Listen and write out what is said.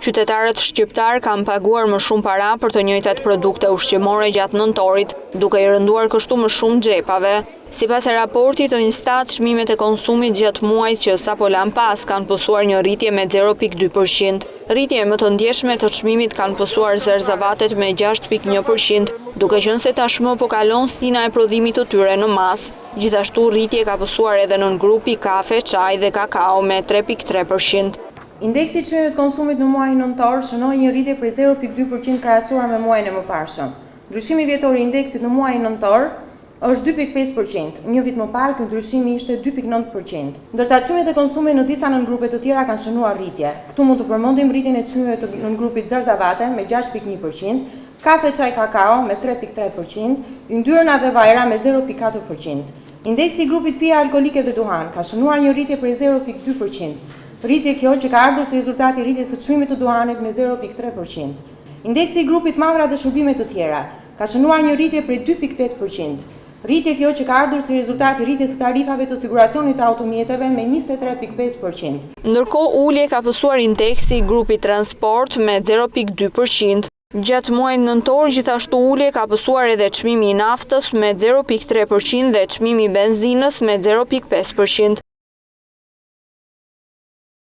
Qytetarët shqiptar kanë paguar më shumë para për të njëjtat produkte ushqimore gjatë nëntorit, duke i rënduar kështu më shumë xhepave. Sipas raportit të Instat, çmimet e konsumit gjatë muajit që sapo lan pas kanë pësuar një rritje me 0,2%. Rritje më të ndjeshme të çmimit kanë pësuar zerzavatet me 6,1%, duke qenë se tashmë po kalon stina e prodhimit të tyre në mas. Gjithashtu rritje ka pësuar edhe nën grupi kafe, çaj dhe kakao me 3,3%. Indeksi i çmimeve të konsumit në muajin nëntor shënoi një rritje prej 0,2% krahasuar me muajin e mëparshëm. Ndryshimi vjetor i indeksit në muajin nëntor është 2,5%. Një vit më parë ky ndryshimi ishte 2,9%. Ndërsa çmimet e konsumit në disa nëngrupe të tjera kanë shënuar rritje. Këtu mund të përmendim rritjen e çmimeve të nëngrupit zerzavate me 6,1%, kafe, çaj, kakao me 3,3%, yndyrna dhe vajra me 0,4%. Indeksi i grupit pija alkolike dhe duhan ka shënuar një rritje prej 0,2%. Rritje kjo që ka ardhur si rezultati i rritjes së çmimit të duhanit me 0,3%. Indeksi i grupit mallra dhe shërbime të tjera ka shënuar një rritje prej 2,8%. Rritje kjo që ka ardhur si rezultati i rritjes së tarifave të siguracionit të automjeteve me 23,5%. Ndërkohë ulje ka pësuar indeksi i grupit transport me 0,2%. Gjatë muajit nëntor gjithashtu ulje ka pësuar edhe çmimi i naftës me 0,3% dhe çmimi i benzinës me 0,5%.